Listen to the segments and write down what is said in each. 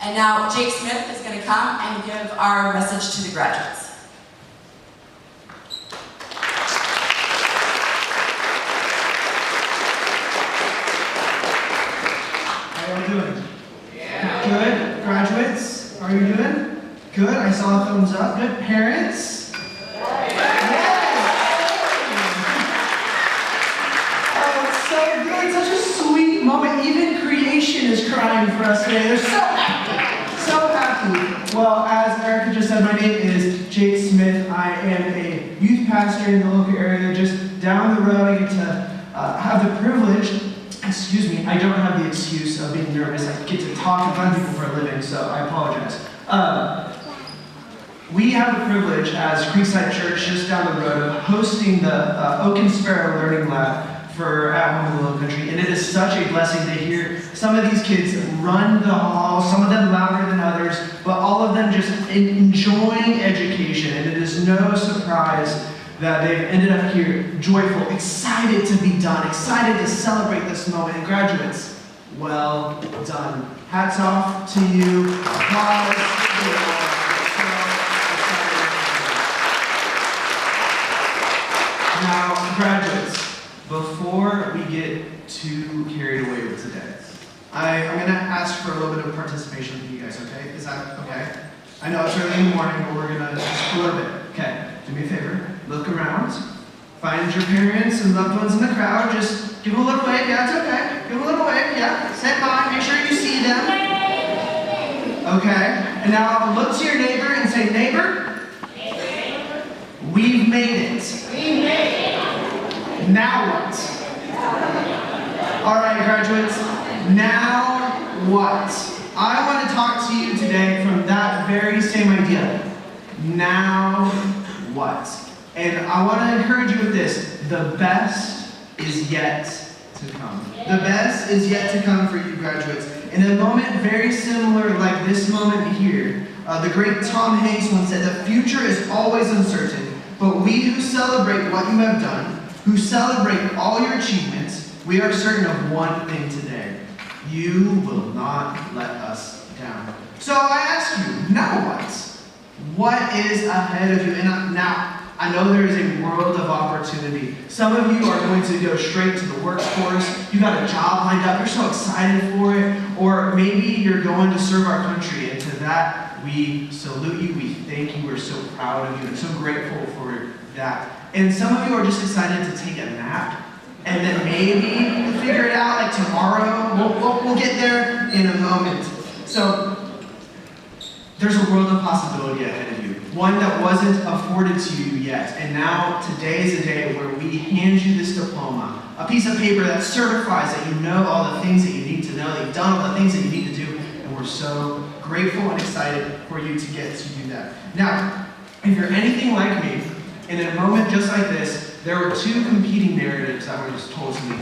And now Jake Smith is going to come and give our message to the graduates. How are you doing? Yeah. Good. Graduates, how are you doing? Good. I saw a thumbs up. Good. Parents? So good, such a sweet moment. Even creation is crying for us today. They're so happy, so happy. Well, as Erica just said, my name is Jake Smith. I am a youth pastor in the local area. Just down the road, I get to have the privilege, I don't have the excuse of being nervous. I get to talk in front of people for a living, so I apologize. We have the privilege as Creekside Church just down the road of hosting the Oak and Sparrow Learning Lab for At Home in the Low Country, and it is such a blessing to hear some of these kids run the hall, some of them louder than others, but all of them just enjoying education, and it is no surprise that they've ended up here joyful, excited to be done, excited to celebrate this moment. And graduates, well done. Hats off to you. Applause to you all. Now, graduates, before we get too carried away with today, I'm going to ask for a little bit of participation from you guys, okay? Is that okay? I know it's early in the morning, but we're going to just a little bit. Okay, do me a favor. Look around. Find your parents and loved ones in the crowd. Just give them a little wave. Yeah, it's okay. Give them a little wave. Yeah. Say hi. Make sure you see them. Okay. And now look to your neighbor and say, neighbor, we've made it. We've made it. Now what? All right, graduates. Now what? I want to talk to you today from that very same idea. Now what? And I want to encourage you with this. The best is yet to come. The best is yet to come for you graduates. In a moment very similar like this moment here, the great Tom Hanks once said, the future is always uncertain, but we who celebrate what you have done, who celebrate all your achievements, we are certain of one thing today. You will not let us down. So I ask you, now what? What is ahead of you? And now, I know there is a world of opportunity. Some of you are going to go straight to the workforce. You got a job lined up. You're so excited for it. Or maybe you're going to serve our country. And to that, we salute you. We thank you. We're so proud of you and so grateful for that. And some of you are just excited to take a nap. And then maybe we'll figure it out like tomorrow. We'll get there in a moment. So there's a world of possibility ahead of you. One that wasn't afforded to you yet. And now today is a day where we hand you this diploma. A piece of paper that certifies that you know all the things that you need to know, that you've done all the things that you need to do. And we're so grateful and excited for you to get to do that. Now, if you're anything like me, in a moment just like this, there were two competing narratives that were just told to me.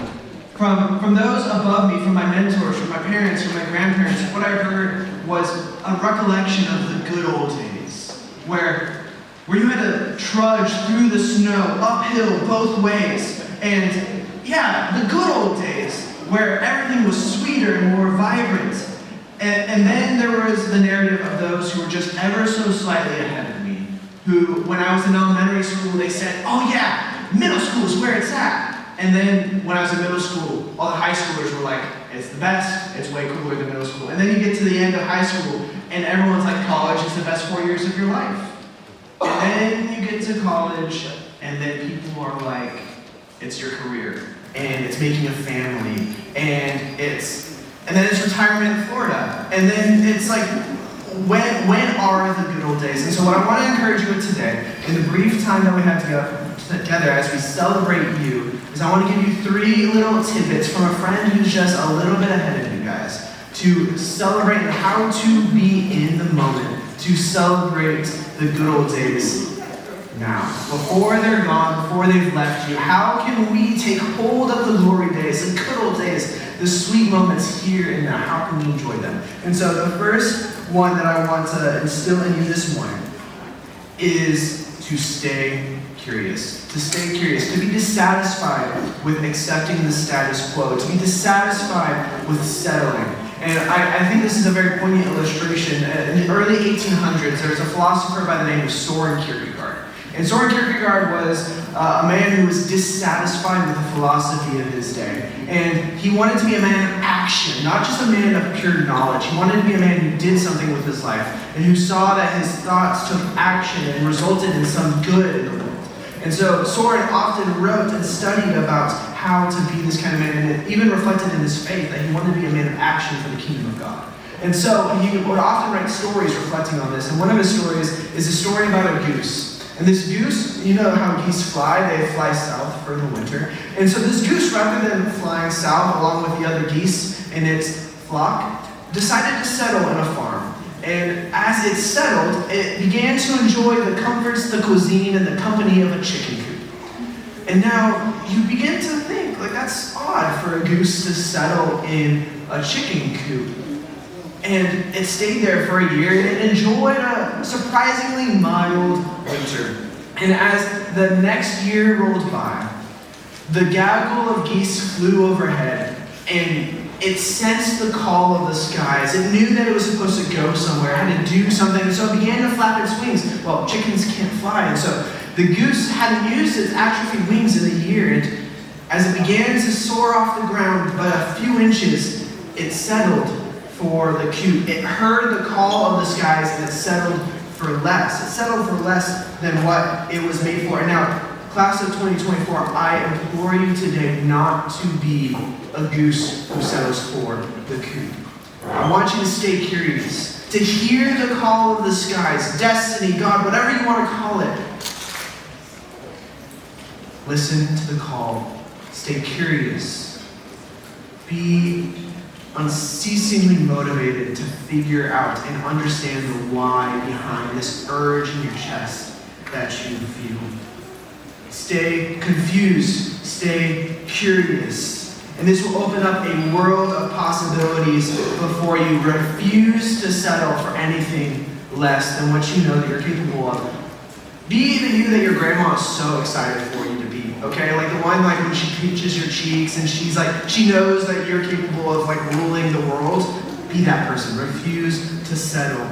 From those above me, from my mentors, from my parents, from my grandparents, what I heard was a recollection of the good old days, where you had to trudge through the snow, uphill both ways, and yeah, the good old days, where everything was sweeter and more vibrant. And then there was the narrative of those who were just ever so slightly ahead of me, who, when I was in elementary school, they said, oh yeah, middle school is where it's at. And then when I was in middle school, all the high schoolers were like, it's the best, it's way cooler than middle school. And then you get to the end of high school, and everyone's like, college is the best 4 years of your life. And then you get to college, and then people are like, it's your career, and it's making a family, and then it's retirement in Florida. And then it's like, when are the good old days? And so what I want to encourage you with today, in the brief time that we have together as we celebrate you, is I want to give you 3 little tidbits from a friend who's just a little bit ahead of you guys to celebrate how to be in the moment, to celebrate the good old days now. Before they're gone, before they've left you, how can we take hold of the glory days, the good old days, the sweet moments here and now? How can we enjoy them? And so the first one that I want to instill in you this morning is to stay curious. To stay curious. To be dissatisfied with accepting the status quo. To be dissatisfied with settling. And I think this is a very poignant illustration. In the early 1800s, there was a philosopher by the name of Soren Kierkegaard. And Soren Kierkegaard was a man who was dissatisfied with the philosophy of his day. And he wanted to be a man of action, not just a man of pure knowledge. He wanted to be a man who did something with his life and who saw that his thoughts took action and resulted in some good in the world. And so Soren often wrote and studied about how to be this kind of man, and it even reflected in his faith that he wanted to be a man of action for the kingdom of God. And so he would often write stories reflecting on this. And one of his stories is a story about a goose. And this goose, you know how geese fly, they fly south for the winter. And so this goose, rather than flying south along with the other geese in its flock, decided to settle in a farm. And as it settled, it began to enjoy the comforts, the cuisine, and the company of a chicken coop. And now you begin to think, like, that's odd for a goose to settle in a chicken coop. And it stayed there for a year, and it enjoyed a surprisingly mild winter. And as the next year rolled by, the gaggle of geese flew overhead, and it sensed the call of the skies. It knew that it was supposed to go somewhere, had to do something, and so it began to flap its wings. Well, chickens can't fly, and so the goose hadn't used its atrophied wings in a year, and as it began to soar off the ground but a few inches, it settled for the coop. It heard the call of the skies, and it settled for less. It settled for less than what it was made for. And now, class of 2024, I implore you today not to be a goose who settles for the coop. I want you to stay curious, to hear the call of the skies, destiny, God, whatever you want to call it. Listen to the call. Stay curious. Be unceasingly motivated to figure out and understand the why behind this urge in your chest that you feel. Stay confused, stay curious, and this will open up a world of possibilities before you. Refuse to settle for anything less than what you know that you're capable of. Be the you that your grandma is so excited for you to be, okay? Like the one like when she pinches your cheeks and she's like, she knows that you're capable of like ruling the world. Be that person. Refuse to settle.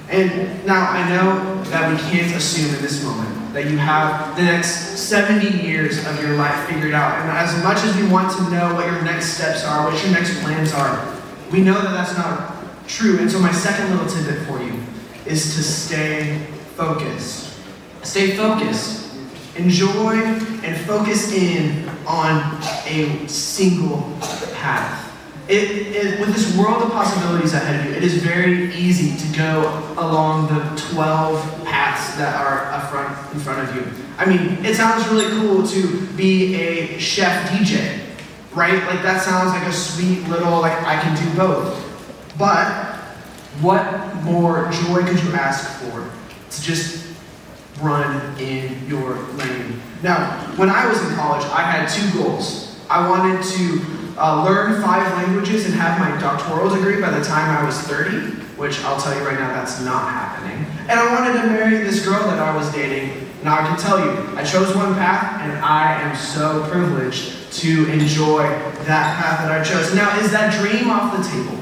And now I know that we can't assume in this moment that you have the next 70 years of your life figured out. And as much as we want to know what your next steps are, what your next plans are, we know that that's not true. And so my second little tidbit for you is to stay focused. Stay focused. Enjoy and focus in on a single path. With this world of possibilities ahead of you, it is very easy to go along the 12 paths that are in front of you. I mean, it sounds really cool to be a chef DJ, right? Like that sounds like a sweet little, like I can do both. But what more joy could you ask for to just run in your lane? Now, when I was in college, I had two goals. I wanted to learn 5 languages and have my doctoral degree by the time I was 30, which I'll tell you right now, that's not happening. And I wanted to marry this girl that I was dating. Now I can tell you, I chose one path, and I am so privileged to enjoy that path that I chose. Now, is that dream off the table?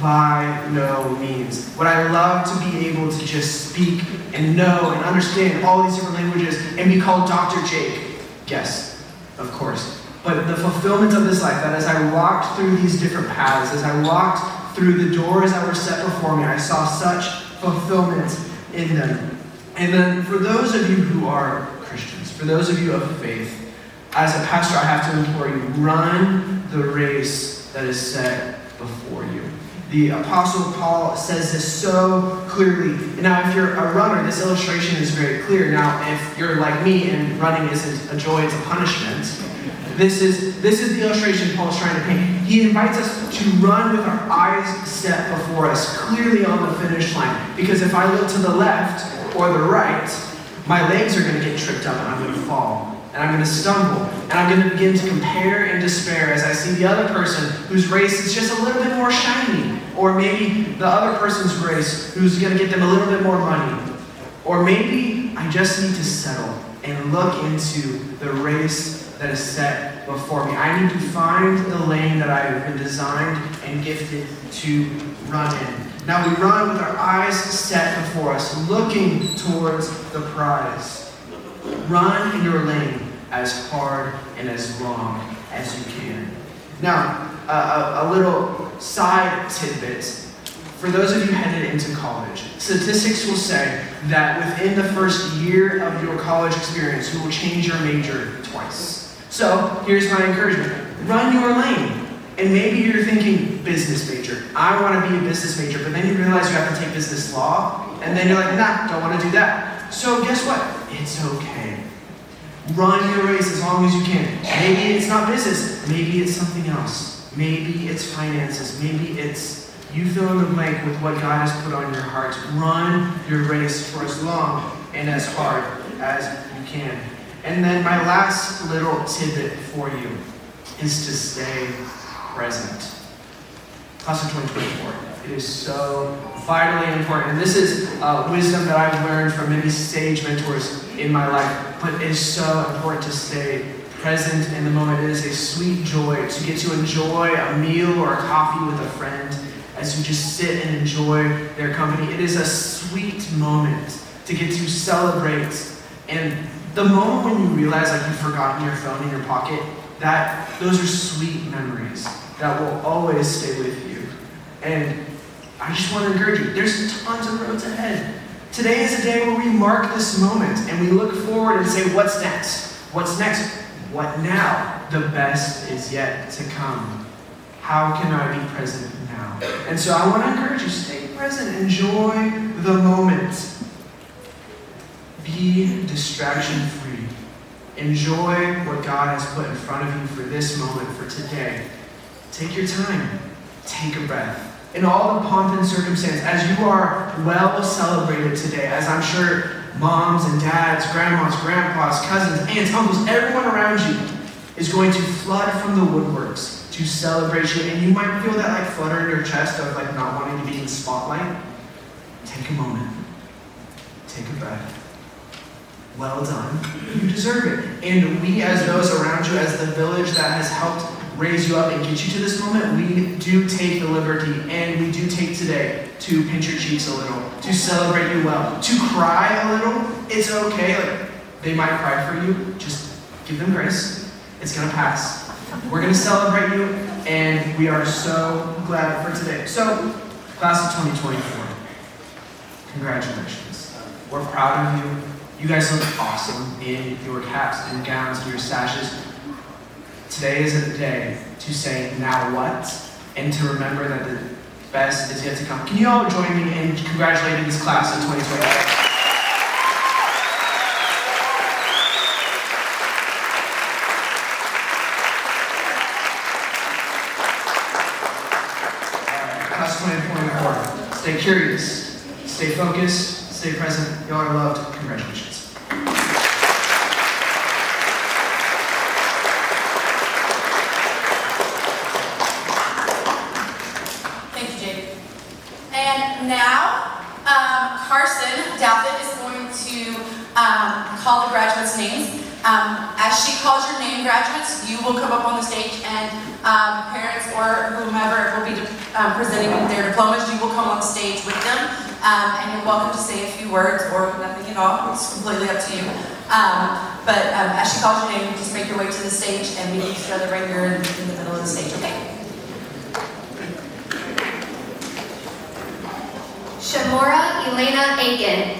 By no means. Would I love to be able to just speak and know and understand all these different languages and be called Dr. Jake? Yes, of course. But the fulfillment of this life, that as I walked through these different paths, as I walked through the doors that were set before me, I saw such fulfillment in them. And then for those of you who are Christians, for those of you of faith, as a pastor, I have to implore you, run the race that is set before you. The Apostle Paul says this so clearly. Now, if you're a runner, this illustration is very clear. Now, if you're like me and running isn't a joy, it's a punishment, this is the illustration Paul's trying to paint. He invites us to run with our eyes set before us, clearly on the finish line. Because if I look to the left or the right, my legs are going to get tripped up and I'm going to fall. And I'm going to stumble. And I'm going to begin to compare and despair as I see the other person whose race is just a little bit more shiny. Or maybe the other person's race who's going to get them a little bit more money. Or maybe I just need to settle and look into the race that is set set before me. I need to find the lane that I have been designed and gifted to run in. Now we run with our eyes set before us, looking towards the prize. Run in your lane as hard and as long as you can. Now, a little side tidbit. For those of you headed into college, statistics will say that within the first year of your college experience, you will change your major twice. So, here's my encouragement. Run your lane. And maybe you're thinking business major. I want to be a business major, but then you realize you have to take business law, and then you're like, nah, don't want to do that. So guess what? It's okay. Run your race as long as you can. Maybe it's not business. Maybe it's something else. Maybe it's finances. Maybe it's you fill in the blank with what God has put on your heart. Run your race for as long and as hard as you can. And then my last little tidbit for you is to stay present. Class of 2024. It is so vitally important. And this is wisdom that I've learned from many sage mentors in my life. But it is so important to stay present in the moment. It is a sweet joy to get to enjoy a meal or a coffee with a friend as you just sit and enjoy their company. It is a sweet moment to get to celebrate. And the moment when you realize like you've forgotten your phone in your pocket, those are sweet memories that will always stay with you. And I just want to encourage you, there's tons of roads ahead. Today is a day where we mark this moment and we look forward and say, what's next? What's next? What now? The best is yet to come. How can I be present now? And so I want to encourage you, stay present, enjoy the moment. Be distraction-free. Enjoy what God has put in front of you for this moment, for today. Take your time. Take a breath. In all the pomp and circumstance, as you are well celebrated today, as I'm sure moms and dads, grandmas, grandpas, cousins, aunts, uncles, everyone around you is going to flood from the woodworks to celebrate you. And you might feel that like flutter in your chest of like not wanting to be in the spotlight. Take a moment. Take a breath. Well done. You deserve it. And we, as those around you, as the village that has helped raise you up and get you to this moment, we do take the liberty and we do take today to pinch your cheeks a little, to celebrate you well, to cry a little. It's okay. Like, they might cry for you. Just give them grace. It's going to pass. We're going to celebrate you, and we are so glad for today. So, class of 2024, congratulations. We're proud of you. You guys look awesome in your caps and gowns and your sashes. Today is a day to say, now what? And to remember that the best is yet to come. Can you all join me in congratulating this class of 2024? Class 2024. Stay curious, stay focused, stay present. Y'all are loved. Congratulations. Thank you, Jake. And now, Carson Douthat is going to call the graduates' names. As she calls your name, graduates, you will come up on the stage, and parents or whomever will be presenting their diplomas, you will come on stage with them, and you're welcome to say a few words or nothing at all. It's completely up to you. But as she calls your name, just make your way to the stage and meet each other right here in the middle of the stage, okay? Shamora Elena Aiken.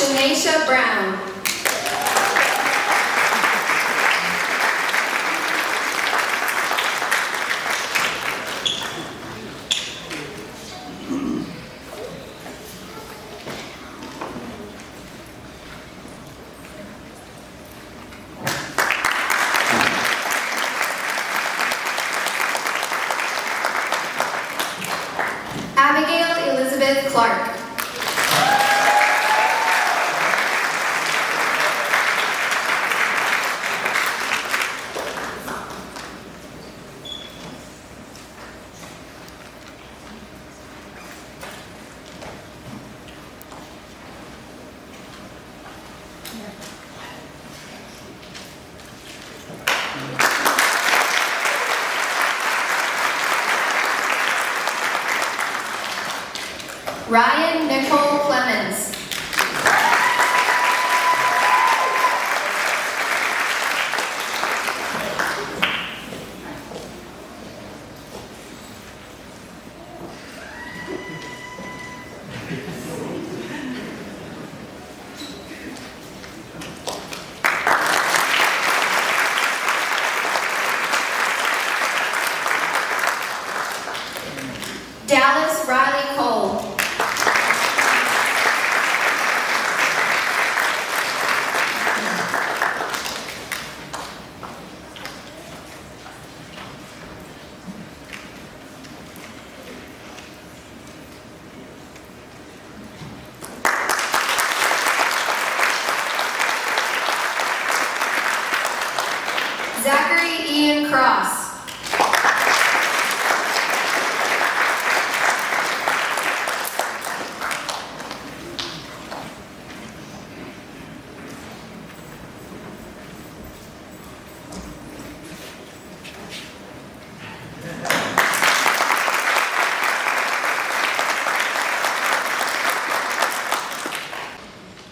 Shanaisha Brown. Ryan Nicole Clemens. Dallas Riley Cole. Zachary Ian Cross.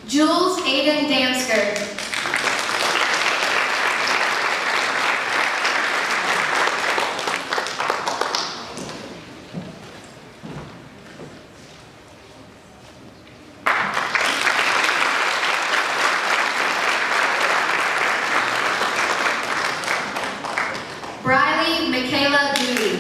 Jules Aiden Dansker. Briley Michaela Doody.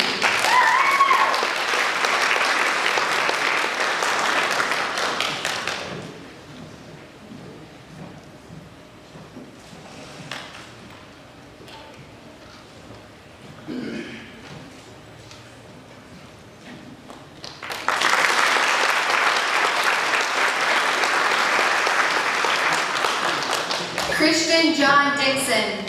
Christian John Dixon.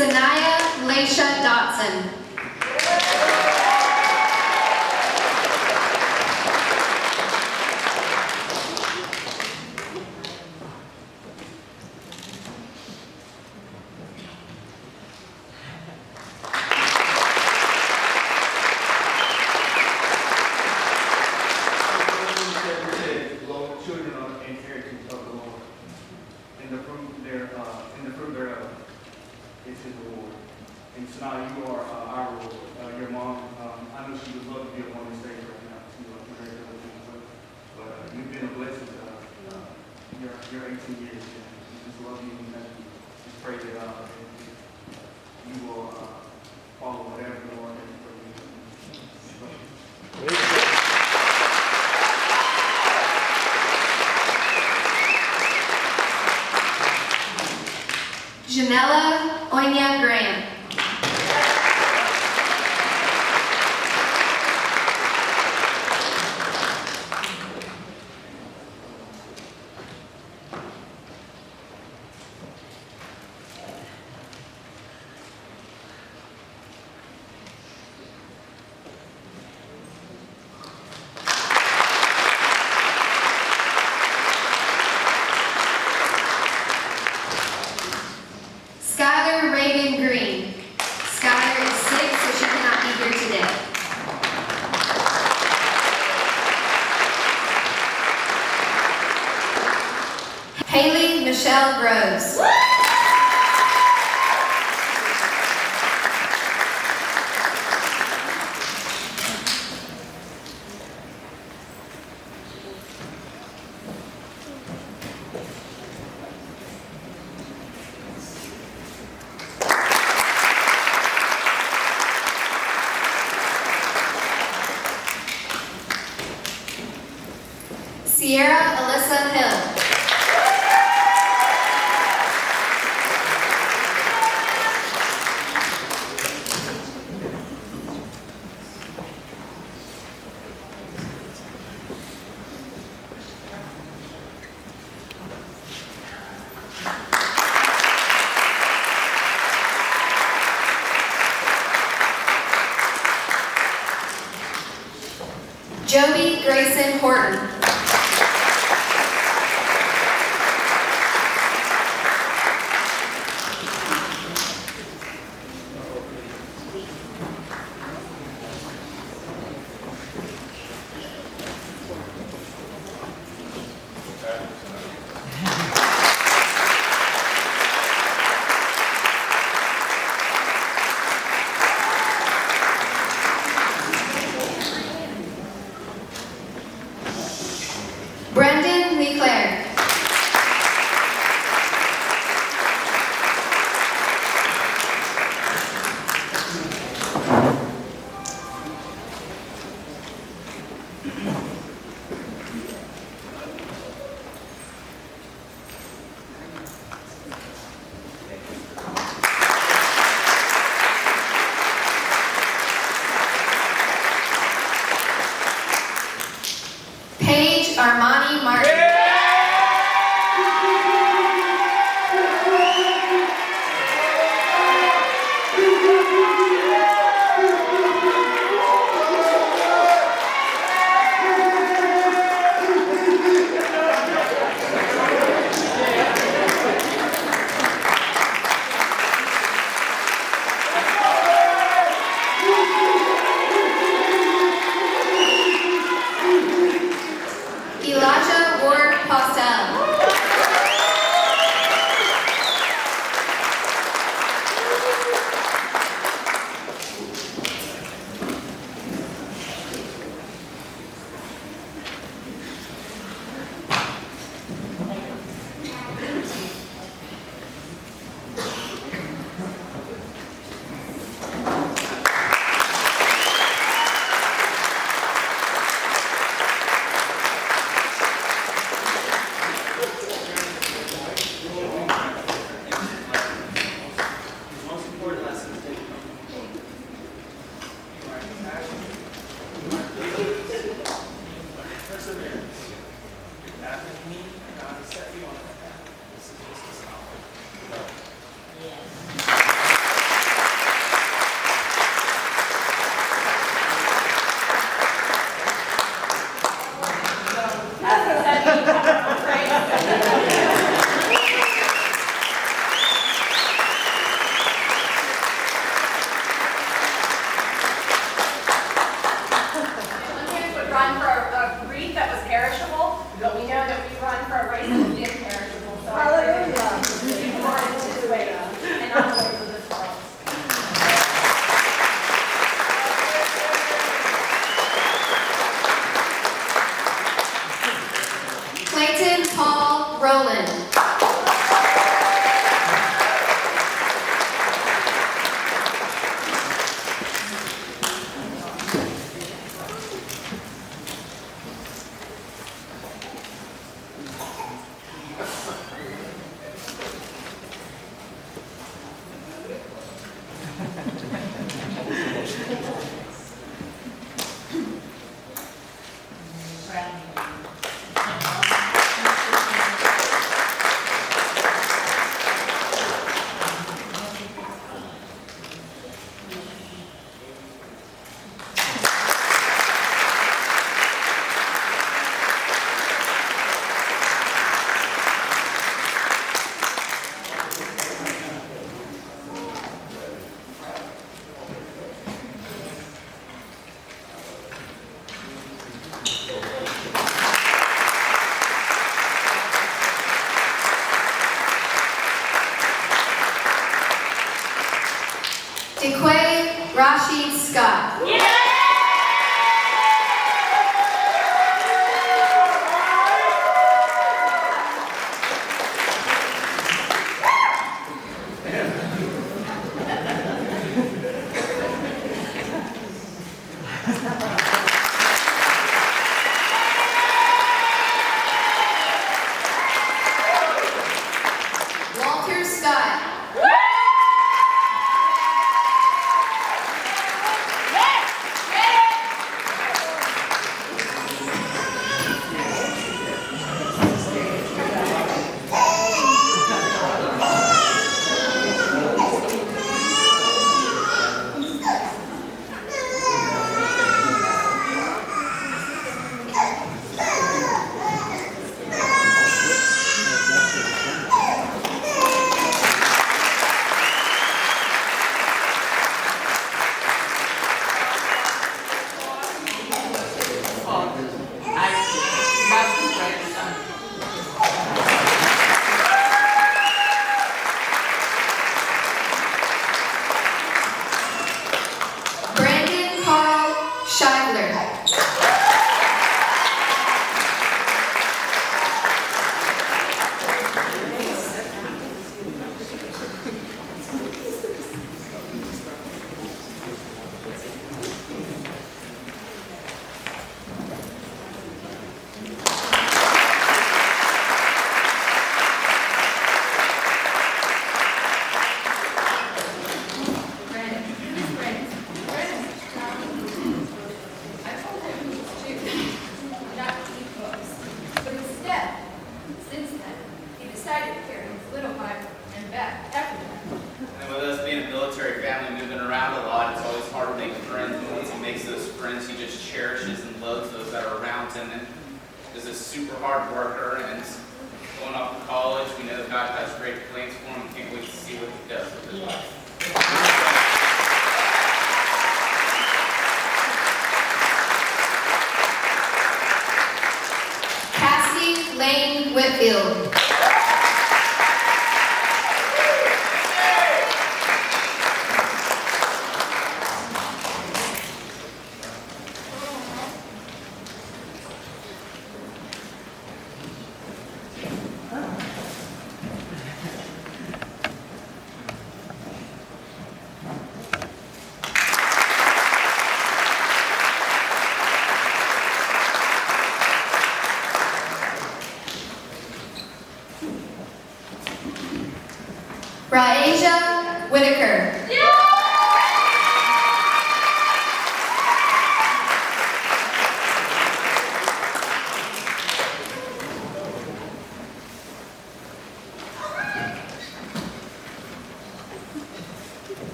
Sanaya Leisha Dotson. Children of inheritance of the Lord, and the fruit thereof is His reward. And Sanaa, you are our reward. Your mom, I know she would love to be up on the stage right now to congratulate you, but you've been a blessing to us. Your 18 years, and we just love you and just pray that you will follow whatever the Lord has for you. Janella Onya Graham. Haley Michelle Groves. Sierra Alyssa Hill. Joby Grayson Horton. Brendan Leclerc. Paige Armani Martin. Elijah Ward Postel. Run for a wreath that was perishable, but we know that we run for a race that is imperishable. So hallelujah. More into his way and not the ways of this world. Clayton Paul Rowland. Scott. Walter Scott. Brandon Carl Scheibler. But instead, since then, he decided to carry his little Bible and back everywhere. And with us being a military family moving around a lot, it's always hard to make friends. And once he makes those friends, he just cherishes and loves those that are around him. And is a super hard worker and going off to college. We know that God has great plans for him. Can't wait to see what he does with his life. Cassie Lane Whitfield. Raeja Whitaker.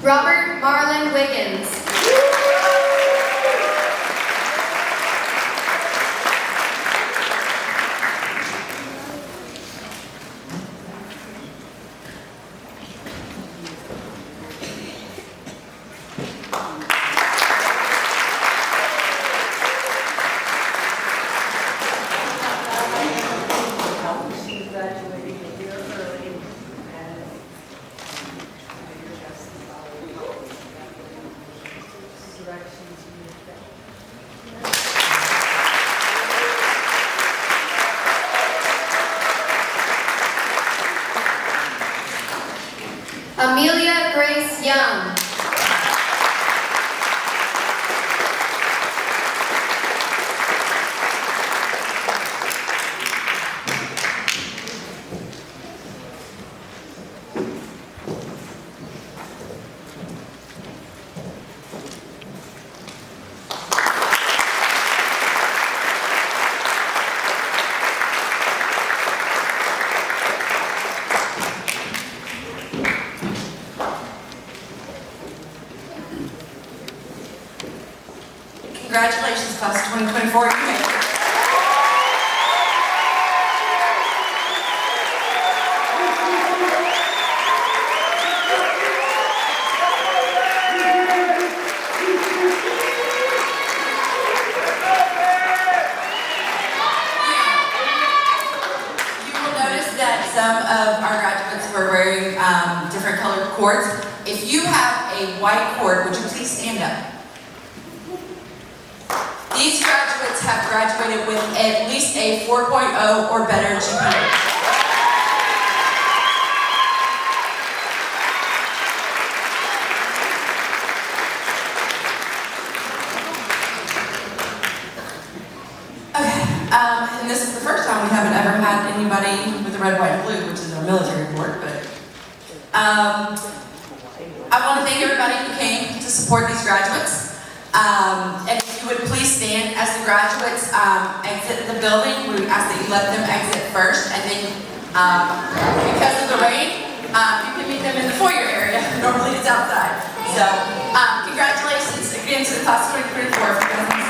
Robert Marlon Wiggins. She graduated a year early and directions you need to Amelia Grace Young. Congratulations, class of 2024. You made it. cords. If you have a white cord, would you please stand up? These graduates have graduated with at least a 4.0 or better GPA. And this is the first time we haven't ever had anybody with a red, white, and blue, which is our military board, but I want to thank everybody who came to support these graduates. And if you would please stand as the graduates exit the building. We would ask that you let them exit first, and then because of the rain, you can meet them in the foyer area. Normally it's outside. So congratulations again to the class of 2024.